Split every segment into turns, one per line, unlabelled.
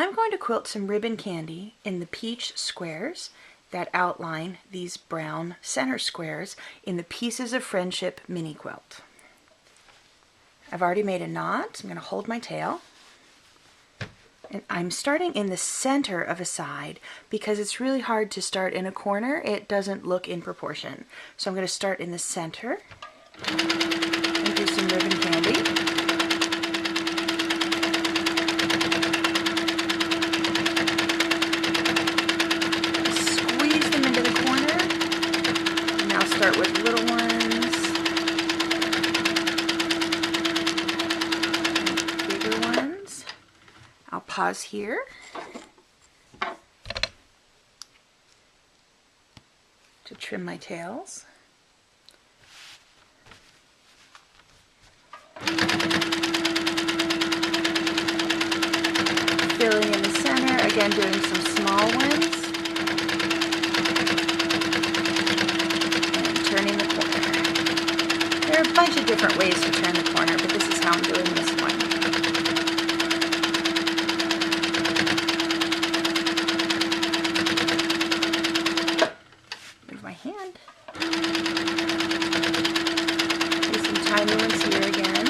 I'm going to quilt some ribbon candy in the peach squares that outline these brown center squares in the Pieces of Friendship mini quilt. I've already made a knot, so I'm going to hold my tail. And I'm starting in the center of a side because it's really hard to start in a corner. It doesn't look in proportion. So I'm going to start in the center and do some ribbon candy. Squeeze them into the corner. And now start with little ones, bigger ones. I'll pause here to trim my tails. Filling in the center, again doing some small ones. And turning the corner. There are a bunch of different ways to turn the corner, but this is how I'm doing this one. My hand. Do some tiny ones here again.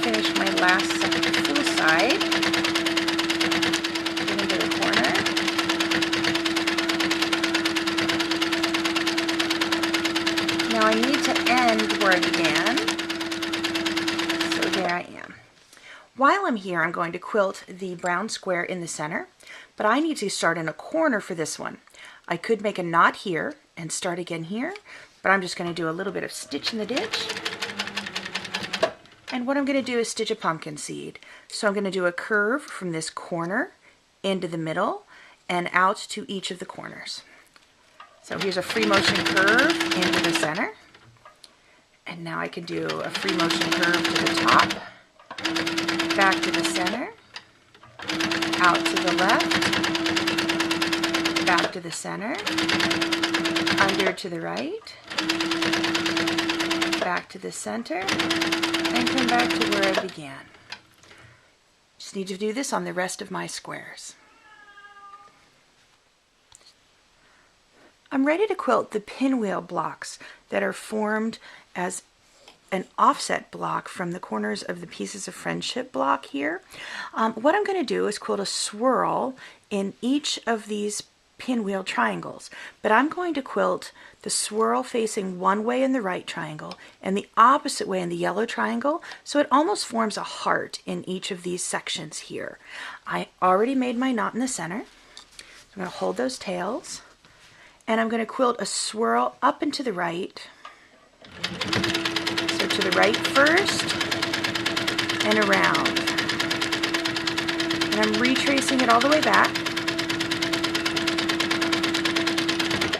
Finish my last second full side. Get into the corner. Now I need to end where I began, so there I am. While I'm here, I'm going to quilt the brown square in the center, but I need to start in a corner for this one. I could make a knot here and start again here, but I'm just going to do a little bit of stitch in the ditch. And what I'm going to do is stitch a pumpkin seed. So I'm going to do a curve from this corner into the middle and out to each of the corners. So here's a free motion curve into the center. And now I can do a free motion curve to the top, back to the center, out to the left, back to the center, under to the right, back to the center, and come back to where I began. Just need to do this on the rest of my squares. I'm ready to quilt the pinwheel blocks that are formed as an offset block from the corners of the Pieces of Friendship block here. What I'm going to do is quilt a swirl in each of these pinwheel triangles, but I'm going to quilt the swirl facing one way in the right triangle and the opposite way in the yellow triangle, so it almost forms a heart in each of these sections here. I already made my knot in the center. So I'm going to hold those tails. And I'm going to quilt a swirl up and to the right. So to the right first and around. And I'm retracing it all the way back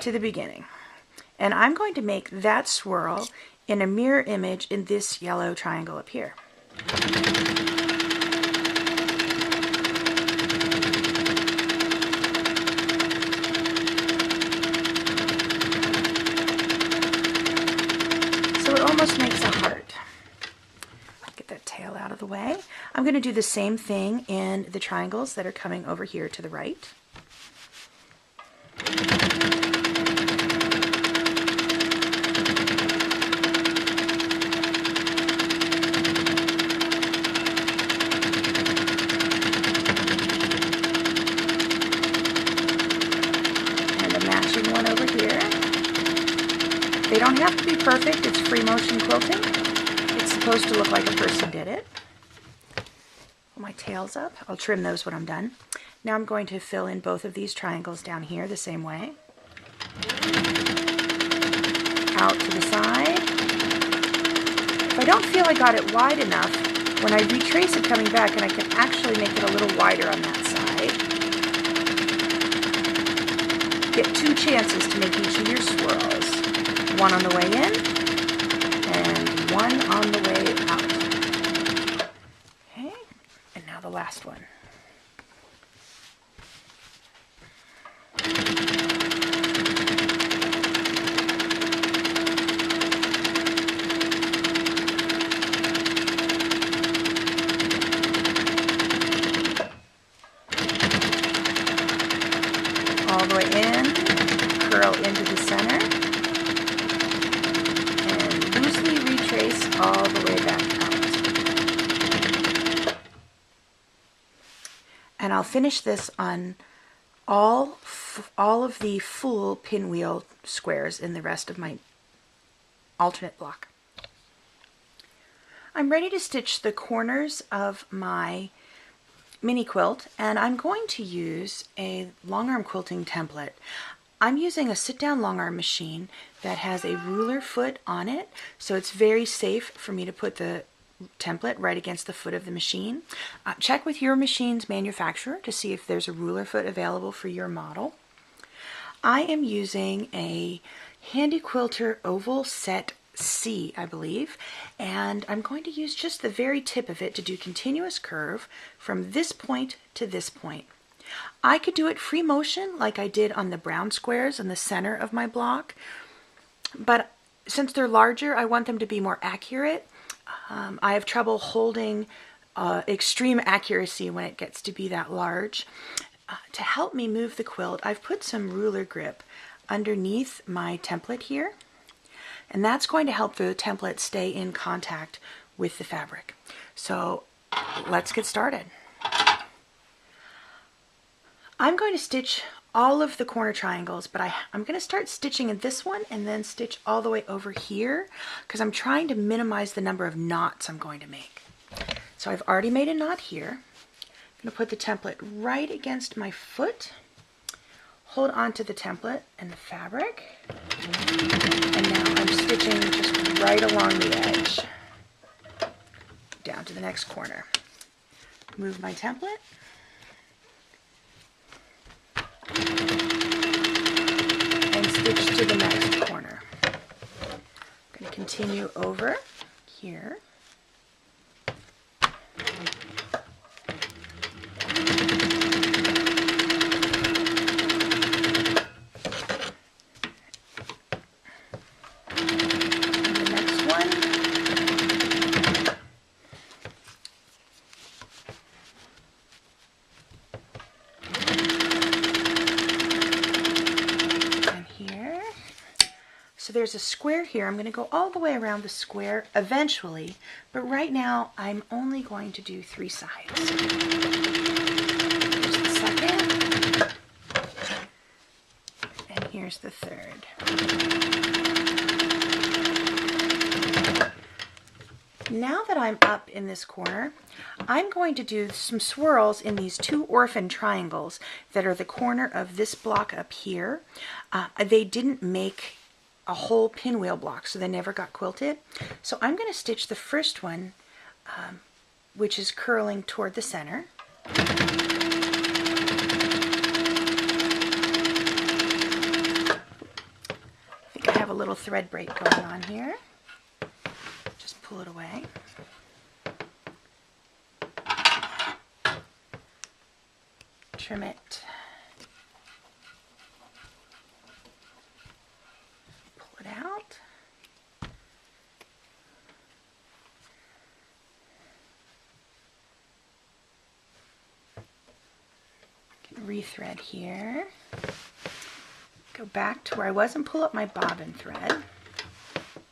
to the beginning. And I'm going to make that swirl in a mirror image in this yellow triangle up here. Almost makes a heart. Get that tail out of the way. I'm going to do the same thing in the triangles that are coming over here to the right. And a matching one over here. They don't have to be perfect. It's free motion quilting. It's supposed to look like a person did it. Pull my tails up. I'll trim those when I'm done. Now I'm going to fill in both of these triangles down here the same way. Out to the side. If I don't feel I got it wide enough, when I retrace it coming back, and I can actually make it a little wider on that side. Get two chances to make each of your swirls. One on the way in, and one on the way out. Okay, and now the last one. and I'll finish this on all of the full pinwheel squares in the rest of my alternate block. I'm ready to stitch the corners of my mini quilt, and I'm going to use a long arm quilting template. I'm using a sit-down long arm machine that has a ruler foot on it, so it's very safe for me to put the template right against the foot of the machine. Check with your machine's manufacturer to see if there's a ruler foot available for your model. I am using a Handy Quilter Oval Set C, I believe, and I'm going to use just the very tip of it to do continuous curve from this point to this point. I could do it free motion like I did on the brown squares in the center of my block, but since they're larger, I want them to be more accurate. I have trouble holding extreme accuracy when it gets to be that large. To help me move the quilt, I've put some ruler grip underneath my template here, and that's going to help the template stay in contact with the fabric. So let's get started. I'm going to stitch all of the corner triangles, but I'm going to start stitching in this one and then stitch all the way over here because I'm trying to minimize the number of knots I'm going to make. So I've already made a knot here. I'm going to put the template right against my foot, hold on to the template and the fabric, and now I'm stitching just right along the edge down to the next corner. Move my template. And stitch to the next corner. I'm going to continue over here. So there's a square here. I'm going to go all the way around the square eventually, but right now I'm only going to do 3 sides. Just a second. And here's the third. Now that I'm up in this corner, I'm going to do some swirls in these 2 orphan triangles that are the corner of this block up here. They didn't make a whole pinwheel block, so they never got quilted. So I'm going to stitch the first one, which is curling toward the center. I think I have a little thread break going on here. Just pull it away. Trim it. Out. Can rethread here. Go back to where I was and pull up my bobbin thread.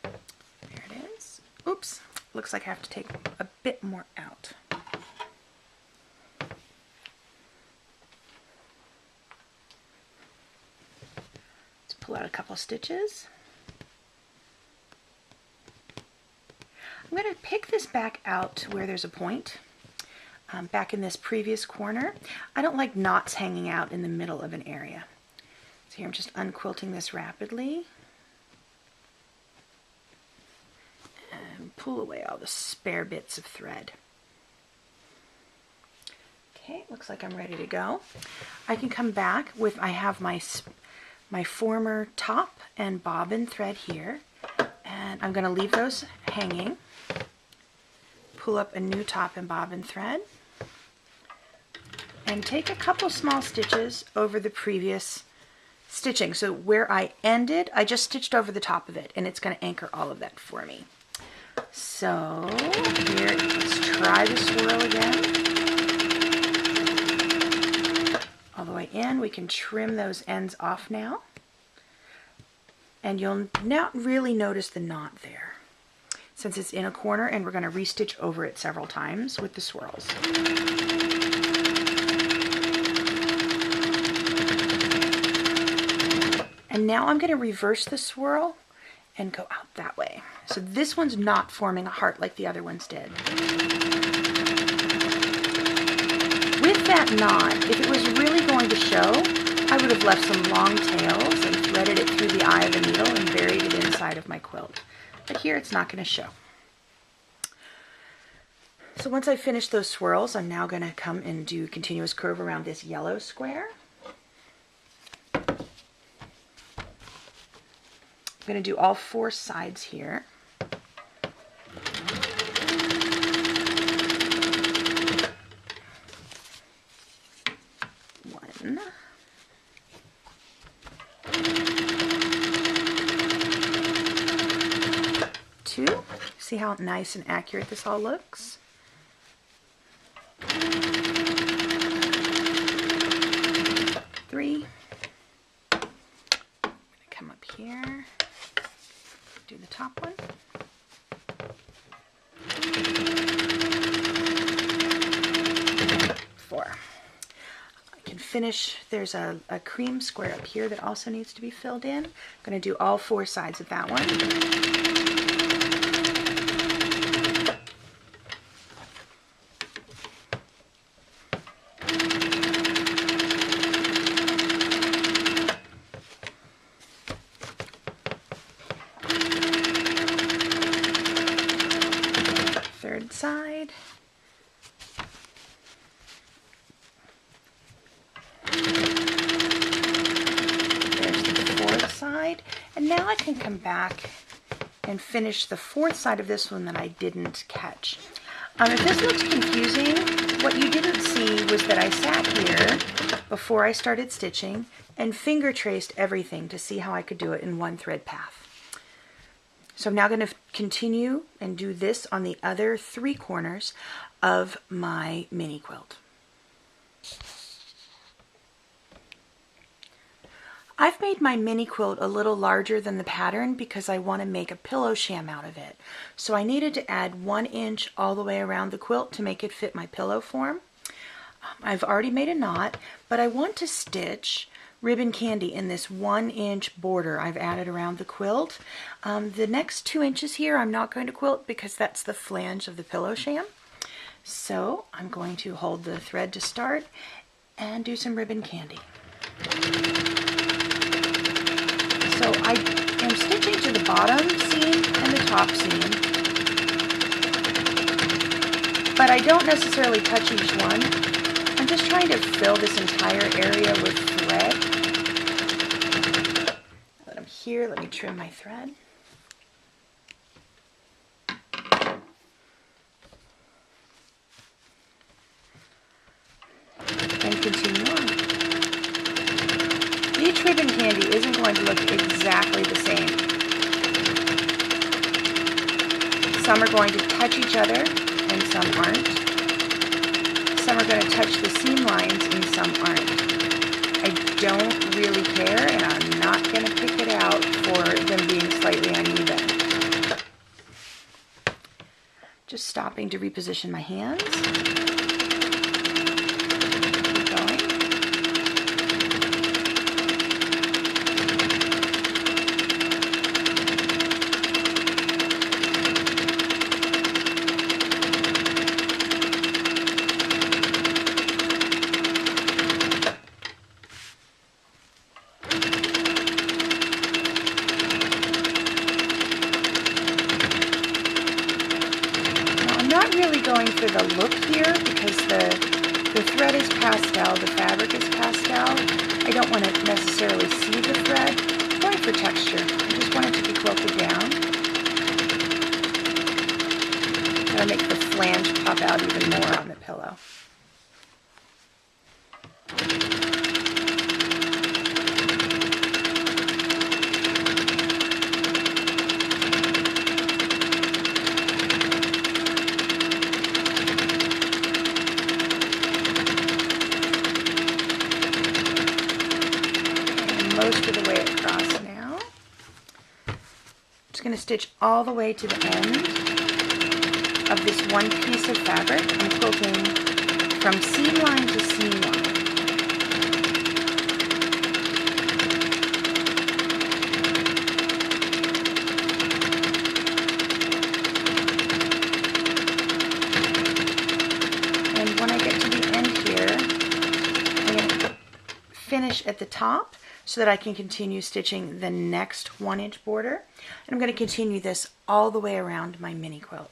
There it is. Oops, looks like I have to take a bit more out. Let's pull out a couple stitches. I'm going to pick this back out to where there's a point, back in this previous corner. I don't like knots hanging out in the middle of an area. So here I'm just unquilting this rapidly. And pull away all the spare bits of thread. Okay, looks like I'm ready to go. I can come back with, I have my former top and bobbin thread here, and I'm going to leave those hanging. Pull up a new top and bobbin thread and take a couple small stitches over the previous stitching. So where I ended, I just stitched over the top of it, and it's going to anchor all of that for me. So here, let's try the swirl again. All the way in. We can trim those ends off now. And you'll not really notice the knot there, since it's in a corner, and we're going to restitch over it several times with the swirls. And now I'm going to reverse the swirl and go out that way. So this one's not forming a heart like the other ones did. With that knot, if it was really going to show, I would have left some long tails and threaded it through the eye of the needle and buried it inside of my quilt. But here it's not going to show. So once I finish those swirls, I'm now going to come and do a continuous curve around this yellow square. I'm going to do all 4 sides here. One. 2. See how nice and accurate this all looks? 3. I'm going to come up here, do the top one. 4. I can finish, there's a cream square up here that also needs to be filled in. I'm going to do all 4 sides of that one. Third side. There's the 4th side. And now I can come back and finish the 4th side of this one that I didn't catch. If this looks confusing, what you didn't see was that I sat here before I started stitching and finger traced everything to see how I could do it in one thread path. So I'm now going to continue and do this on the other 3 corners of my mini quilt. I've made my mini quilt a little larger than the pattern because I want to make a pillow sham out of it. So I needed to add 1 inch all the way around the quilt to make it fit my pillow form. I've already made a knot, but I want to stitch ribbon candy in this 1 inch border I've added around the quilt. The next 2 inches here I'm not going to quilt because that's the flange of the pillow sham. So I'm going to hold the thread to start and do some ribbon candy. So I am stitching to the bottom seam and the top seam, but I don't necessarily touch each one. I'm just trying to fill this entire area with thread. Now that I'm here, let me trim my thread. And continue on. Each ribbon candy isn't going to look exactly the same. Some are going to touch each other and some aren't. Some are going to touch the seam lines and some aren't. I don't really care, and I'm not going to pick it out for them being slightly uneven. Just stopping to reposition my hands. Keep going. Going for the look here because the thread is pastel, the fabric is pastel. I don't want to necessarily see the thread. I'm going for texture. I just want it to be quilted down. Gotta make the flange pop out even more on the pillow. Most of the way across now. Just going to stitch all the way to the end of this one piece of fabric. I'm quilting from seam line to seam line. finish at the top so that I can continue stitching the next 1-inch border. And I'm going to continue this all the way around my mini quilt.